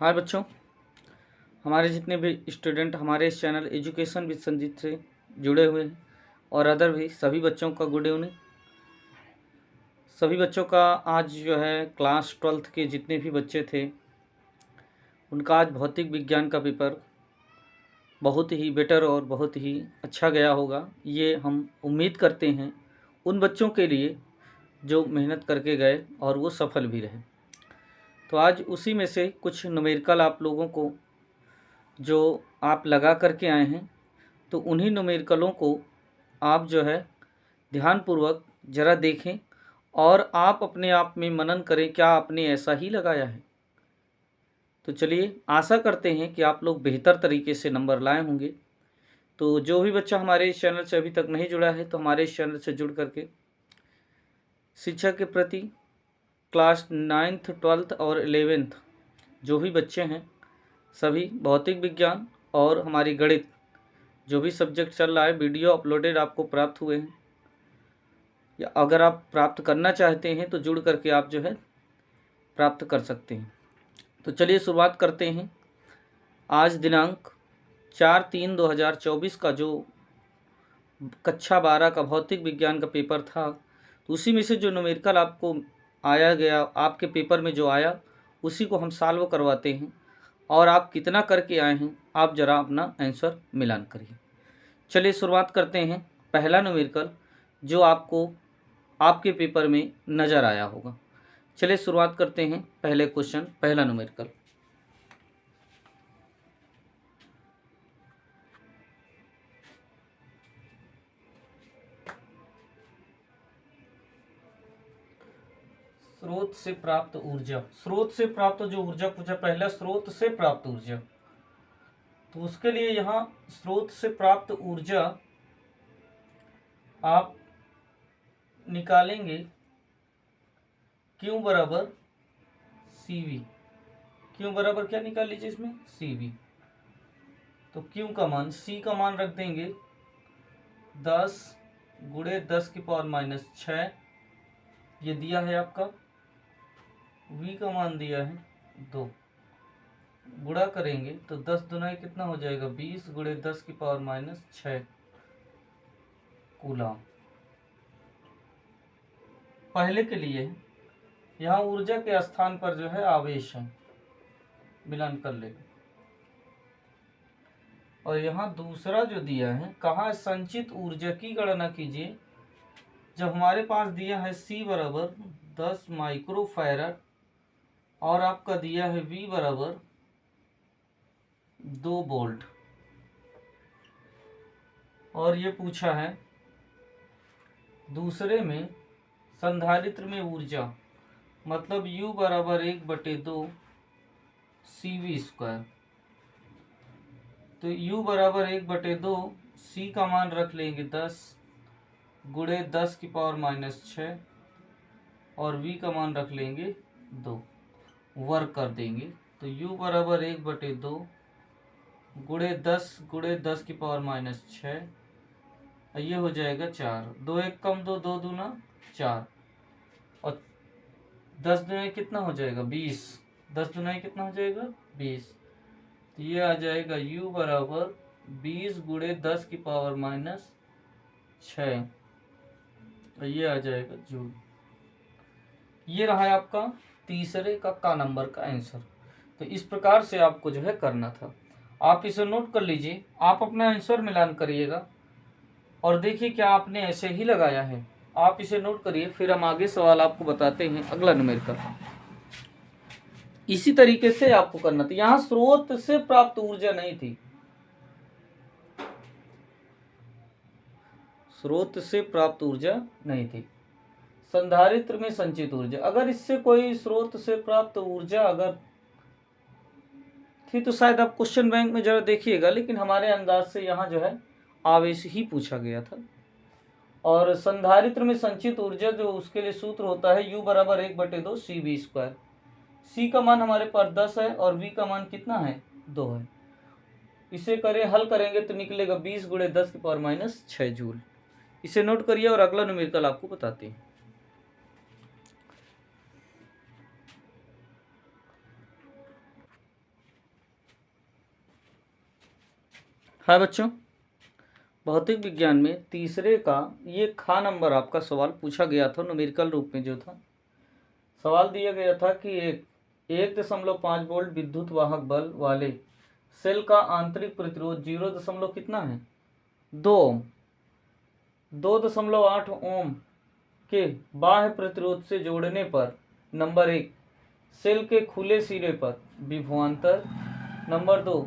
हाय बच्चों, हमारे जितने भी स्टूडेंट हमारे इस चैनल एजुकेशन विद संजीत से जुड़े हुए हैं और अदर भी सभी बच्चों का गुड इवनिंग। सभी बच्चों का आज जो है क्लास 12th के जितने भी बच्चे थे उनका आज भौतिक विज्ञान का पेपर बहुत ही बेटर और बहुत ही अच्छा गया होगा, ये हम उम्मीद करते हैं उन बच्चों के लिए जो मेहनत करके गए और वो सफल भी रहे। तो आज उसी में से कुछ न्यूमेरिकल आप लोगों को जो आप लगा करके आए हैं, तो उन्हीं न्यूमेरिकलों को आप जो है ध्यानपूर्वक ज़रा देखें और आप अपने आप में मनन करें, क्या आपने ऐसा ही लगाया है। तो चलिए, आशा करते हैं कि आप लोग बेहतर तरीके से नंबर लाए होंगे। तो जो भी बच्चा हमारे इस चैनल से अभी तक नहीं जुड़ा है तो हमारे इस चैनल से जुड़ करके शिक्षा के प्रति क्लास 9th 12th और 11th जो भी बच्चे हैं सभी भौतिक विज्ञान और हमारी गणित जो भी सब्जेक्ट चल रहा है, वीडियो अपलोडेड आपको प्राप्त हुए हैं, या अगर आप प्राप्त करना चाहते हैं तो जुड़ करके आप जो है प्राप्त कर सकते हैं। तो चलिए शुरुआत करते हैं। आज दिनांक 4/3/2024 का जो कक्षा 12 का भौतिक विज्ञान का पेपर था, तो उसी में से जो न्यूमेरिकल आपको आया गया, आपके पेपर में जो आया उसी को हम सॉल्व करवाते हैं और आप कितना करके आए हैं आप ज़रा अपना आंसर मिलान करिए। चलिए शुरुआत करते हैं। पहला न्यूमेरिकल जो आपको आपके पेपर में नज़र आया होगा, चलिए शुरुआत करते हैं। पहले क्वेश्चन, पहला न्यूमेरिकल। स्रोत से प्राप्त ऊर्जा, स्रोत से प्राप्त जो ऊर्जा पूछा, पहला स्रोत से प्राप्त ऊर्जा, तो उसके लिए यहाँ स्रोत से प्राप्त ऊर्जा आप निकालेंगे Q बराबर CV। Q बराबर क्या निकाल लीजिए इसमें, CV। तो Q का मान, C का मान रख देंगे 10 गुणे 10⁻⁻6, ये दिया है आपका। V का मान दिया है 2, गुणा करेंगे तो 10 दुनाई कितना हो जाएगा, 20 गुणे 10⁻⁻6 कूलम। पहले के लिए यहाँ ऊर्जा के स्थान पर जो है आवेश है, मिलान कर लेंगे। और यहाँ दूसरा जो दिया है, कहाँ संचित ऊर्जा की गणना कीजिए। जब हमारे पास दिया है C बराबर 10 माइक्रोफैरड और आपका दिया है V बराबर 2 वोल्ट, और ये पूछा है दूसरे में संधारित्र में ऊर्जा, मतलब U बराबर 1/2 CV²। तो U बराबर 1/2, C का मान रख लेंगे 10 गुणे 10⁻⁻6 और V का मान रख लेंगे 2, वर्ग कर देंगे। तो U बराबर 1/2 गुणे 10 गुणे 10⁻⁻6, ये हो जाएगा 4। 2 1 कम 2, 2 दूना 4, और 10 दुनाई कितना हो जाएगा, 20। 10 दुनाई कितना हो जाएगा, 20। तो ये आ जाएगा U बराबर 20 गुणे 10⁻⁻6, और ये आ जाएगा जूल। ये रहा है आपका तीसरे का नंबर का आंसर। तो इस प्रकार से आपको जो है करना था। आप इसे नोट कर लीजिए, आप अपना आंसर मिलान करिएगा और देखिए क्या आपने ऐसे ही लगाया है। आप इसे नोट करिए, फिर हम आगे सवाल आपको बताते हैं। अगला न्यूमेरिकल इसी तरीके से आपको करना था। यहाँ स्रोत से प्राप्त ऊर्जा नहीं थी, स्रोत से प्राप्त ऊर्जा नहीं थी, संधारित्र में संचित ऊर्जा। अगर इससे कोई स्रोत से प्राप्त ऊर्जा अगर थी तो शायद आप क्वेश्चन बैंक में जरा देखिएगा, लेकिन हमारे अंदाज से यहाँ जो है आवेश ही पूछा गया था। और संधारित्र में संचित ऊर्जा जो उसके लिए सूत्र होता है U बराबर 1/2 CV²। C का मान हमारे पास 10 है और V का मान कितना है, 2 है। इसे करें, हल करेंगे तो निकलेगा 20 गुणे 10⁻⁻6 जूल। इसे नोट करिए और अगला न्यूमेरिकल आपको बताते हैं। हाय बच्चों, भौतिक विज्ञान में तीसरे का ये खा नंबर आपका सवाल पूछा गया था न्यूमेरिकल रूप में। जो था सवाल दिया गया था कि 1.5 वोल्ट विद्युत वाहक बल वाले सेल का आंतरिक प्रतिरोध 0 कितना है 2 ओम 2.8 ओम के बाह्य प्रतिरोध से जोड़ने पर नंबर 1 सेल के खुले सिरे पर विभवांतर, नंबर 2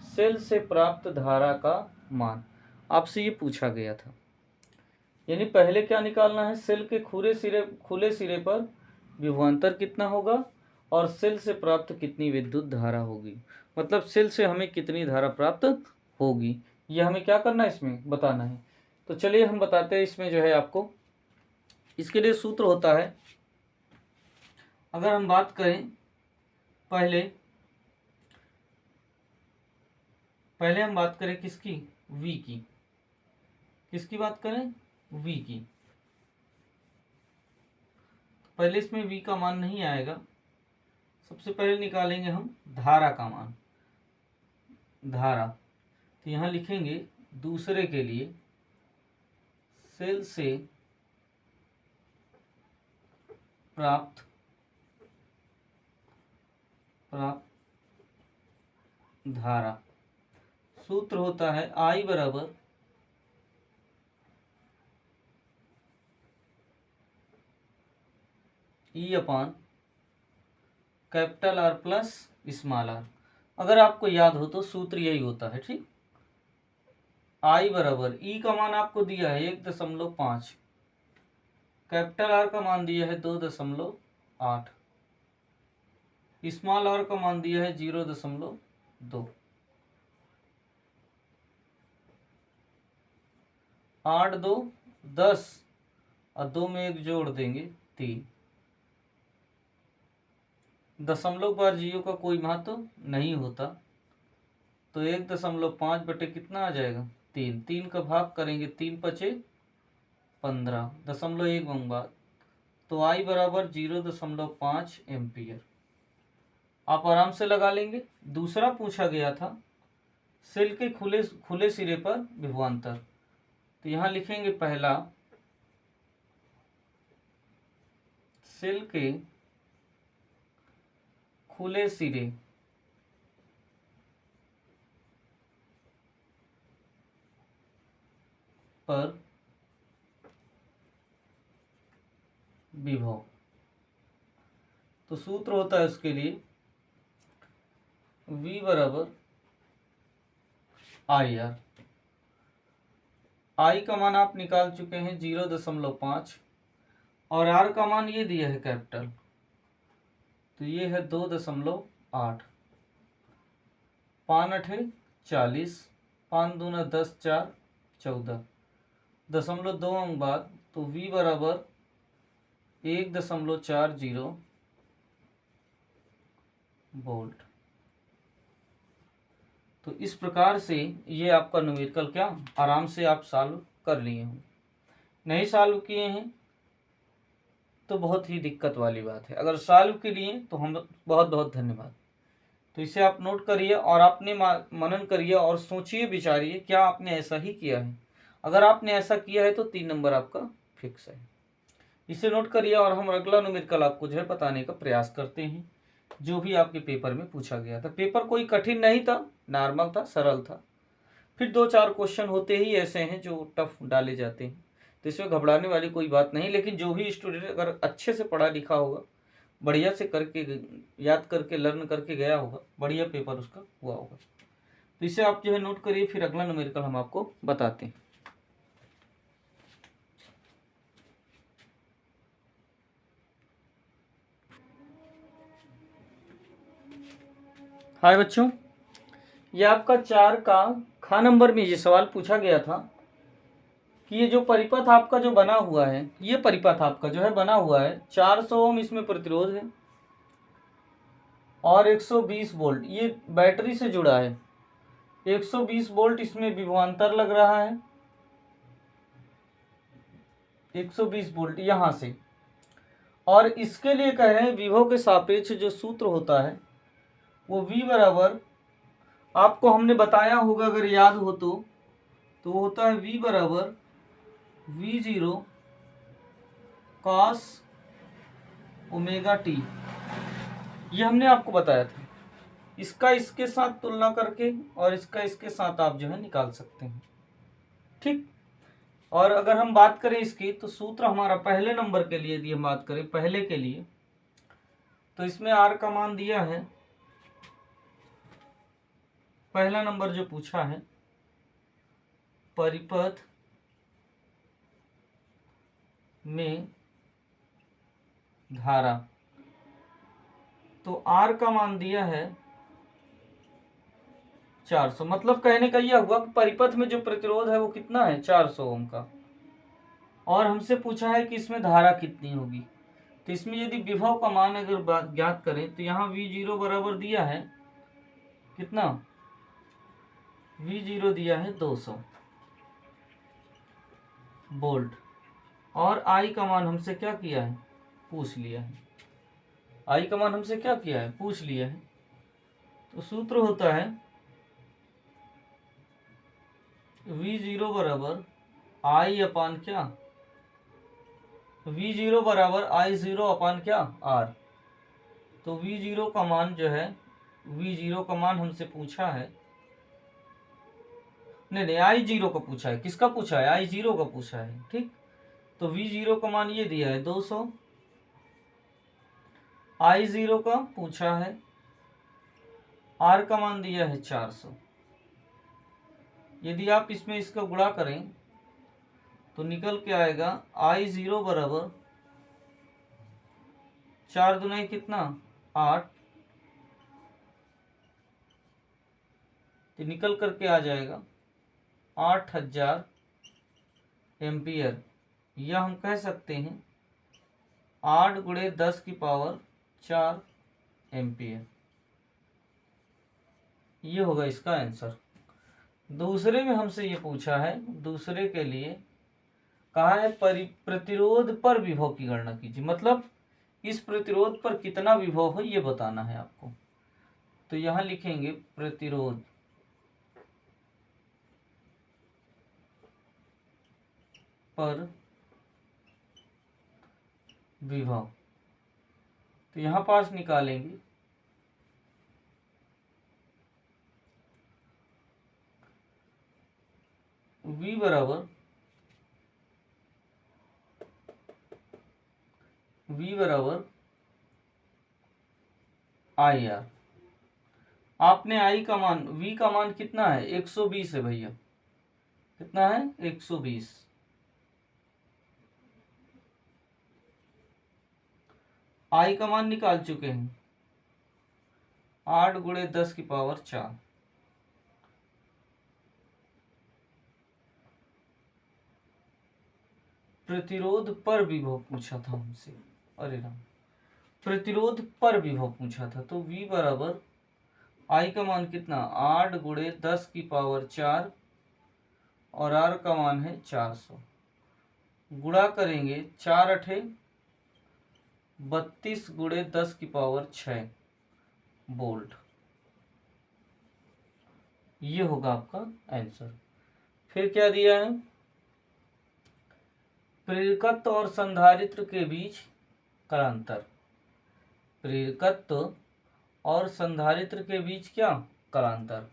सेल से प्राप्त धारा का मान आपसे ये पूछा गया था। यानी पहले क्या निकालना है, सेल के खुले सिरे पर विभवांतर कितना होगा और सेल से प्राप्त कितनी विद्युत धारा होगी, मतलब सेल से हमें कितनी धारा प्राप्त होगी, ये हमें क्या करना है इसमें बताना है। तो चलिए हम बताते हैं इसमें जो है आपको। इसके लिए सूत्र होता है, अगर हम बात करें पहले हम बात करें किसकी, V की। किसकी बात करें, V की। पहले इसमें V का मान नहीं आएगा, सबसे पहले निकालेंगे हम धारा का मान, धारा। तो यहाँ लिखेंगे दूसरे के लिए सेल से प्राप्त धारा। सूत्र होता है I बराबर E upon capital R plus small r। अगर आपको याद हो तो सूत्र यही होता है, ठीक। I बराबर E का मान आपको दिया है 1.5, कैपिटल R का मान दिया है 2.8, स्मॉल r का मान दिया है 0.2। 8 2 10 और 2 में 1 जोड़ देंगे 3। दशमलव बार जीरो का कोई महत्व नहीं होता, तो 1.5 बटे कितना आ जाएगा 3। 3 का भाग करेंगे 3 पचे 15, 0.1 मंगवा, तो I बराबर 0.5 एम्पियर। आप आराम से लगा लेंगे। दूसरा पूछा गया था सेल के खुले सिरे पर विभवांतर, तो यहाँ लिखेंगे पहला सेल के खुले सिरे पर विभव। तो सूत्र होता है उसके लिए V बराबर IR। I का मान आप निकाल चुके हैं 0.5 और R का मान ये दिया है कैपिटल, तो ये है 2.8। 5 8 40, 5 दूना 10, 4 14, 0.2 अंक बाद, तो V बराबर 1.40 वोल्ट। तो इस प्रकार से ये आपका न्यूमेरिकल क्या आराम से आप सॉल्व कर लिए हों। नहीं सॉल्व किए हैं तो बहुत ही दिक्कत वाली बात है, अगर सॉल्व के लिए तो हम बहुत बहुत धन्यवाद। तो इसे आप नोट करिए और आपने मनन करिए और सोचिए विचारिए क्या आपने ऐसा ही किया है। अगर आपने ऐसा किया है तो 3 नंबर आपका फिक्स है। इसे नोट करिए और हम अगला न्यूमेरिकल आपको जो है बताने का प्रयास करते हैं, जो भी आपके पेपर में पूछा गया था। पेपर कोई कठिन नहीं था, नॉर्मल था, सरल था। फिर 2-4 क्वेश्चन होते ही ऐसे हैं जो टफ डाले जाते हैं, तो इसमें घबराने वाली कोई बात नहीं। लेकिन जो भी स्टूडेंट अगर अच्छे से पढ़ा लिखा होगा, बढ़िया से करके याद करके लर्न करके गया होगा, बढ़िया पेपर उसका हुआ होगा। तो इसे आप जो है नोट करिए, फिर अगला न्यूमेरिकल हम आपको बताते हैं। हाय बच्चों, ये आपका 4 का खा नंबर में ये सवाल पूछा गया था कि ये जो परिपथ आपका जो बना हुआ है, ये परिपथ आपका जो है बना हुआ है 400 ओम इसमें प्रतिरोध है और 120 वोल्ट ये बैटरी से जुड़ा है। 120 वोल्ट इसमें विभवांतर लग रहा है, 120 वोल्ट यहाँ से। और इसके लिए कह रहे हैं विभव के सापेक्ष जो सूत्र होता है वो V बराबर आपको हमने बताया होगा अगर याद हो तो वो होता है v बराबर v0 cos ओमेगा टी। ये हमने आपको बताया था। इसका इसके साथ तुलना करके और इसका इसके साथ आप जो है निकाल सकते हैं, ठीक। और अगर हम बात करें इसकी तो सूत्र हमारा पहले नंबर के लिए यदि हम बात करें पहले के लिए तो इसमें r का मान दिया है, पहला नंबर जो पूछा है परिपथ में धारा, तो r का मान दिया है 400। मतलब कहने का यह हुआ कि परिपथ में जो प्रतिरोध है वो कितना है 400 ओम का, और हमसे पूछा है कि इसमें धारा कितनी होगी। तो इसमें यदि विभव का मान अगर ज्ञात करें तो यहाँ V0 बराबर दिया है कितना, V0 दिया है 200 वोल्ट, और I का मान हमसे क्या किया है पूछ लिया है, I का मान हमसे क्या किया है पूछ लिया है। तो सूत्र होता है V0 बराबर I अपान क्या, V0 बराबर I0 अपान क्या R। तो V0 का मान जो है, V0 का मान हमसे पूछा है, नहीं I0 का पूछा है, किसका पूछा है I0 का पूछा है, ठीक। तो V0 का मान ये दिया है 200, I0 का पूछा है, R का मान दिया है 400। यदि आप इसमें इसका गुणा करें तो निकल के आएगा I0 बराबर 4 दूनी कितना 8, तो निकल करके आ जाएगा 8000 एम्पियर, या हम कह सकते हैं 8 गुणे 10 की पावर 4 एम्पियर। ये होगा इसका आंसर। दूसरे में हमसे ये पूछा है, दूसरे के लिए कहा है प्रतिरोध पर विभव की गणना कीजिए, मतलब इस प्रतिरोध पर कितना विभव है ये बताना है आपको। तो यहाँ लिखेंगे प्रतिरोध पर विभव, तो यहाँ पास निकालेंगे V बराबर IR। आपने I का मान, V का मान कितना है 120 है भैया, कितना है 120। I का मान निकाल चुके हैं 8 गुणे 10 की पावर 4। प्रतिरोध पर विभव पूछा था हमसे, अरे राम, प्रतिरोध पर विभव पूछा था। तो V बराबर I का मान कितना 8 गुणे 10 की पावर 4 और R का मान है 400, गुणा करेंगे 4 अठे 32 गुणे 10 की पावर 6 वोल्ट। ये होगा आपका आंसर। फिर क्या दिया है, प्रेरकत्व और संधारित्र के बीच कालांतर, प्रेरकत्व और संधारित्र के बीच क्या कालांतर,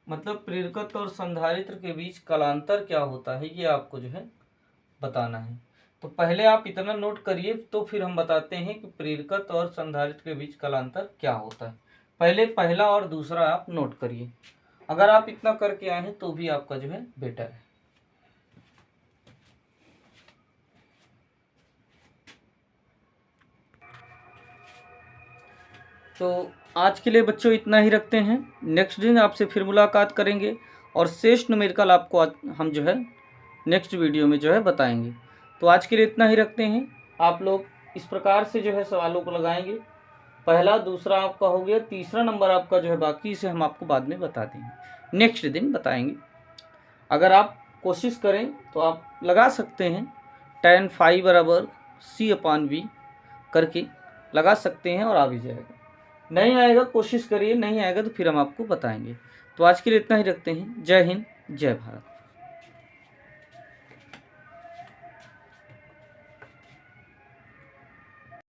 मतलब प्रेरकत्व और संधारित्र के बीच कालांतर क्या होता है ये आपको जो है बताना है। तो पहले आप इतना नोट करिए, तो फिर हम बताते हैं कि प्रेरकत्व और संधारित्र के बीच कालांतर क्या होता है। पहले पहला और दूसरा आप नोट करिए, अगर आप इतना करके आए हैं तो भी आपका जो है बेटर है। तो आज के लिए बच्चों इतना ही रखते हैं। नेक्स्ट दिन आपसे फिर मुलाकात करेंगे और शेष न्यूमेरिकल आपको हम जो है नेक्स्ट वीडियो में जो है बताएंगे। तो आज के लिए इतना ही रखते हैं। आप लोग इस प्रकार से जो है सवालों को लगाएंगे, पहला दूसरा आपका हो गया, तीसरा नंबर आपका जो है बाकी से हम आपको बाद में बता देंगे, नेक्स्ट दिन बताएंगे। अगर आप कोशिश करें तो आप लगा सकते हैं tan phi बराबर C/V करके लगा सकते हैं और आ भी जाएगा। नहीं आएगा कोशिश करिए, नहीं आएगा तो फिर हम आपको बताएंगे। तो आज के लिए इतना ही रखते हैं। जय हिंद, जय भारत।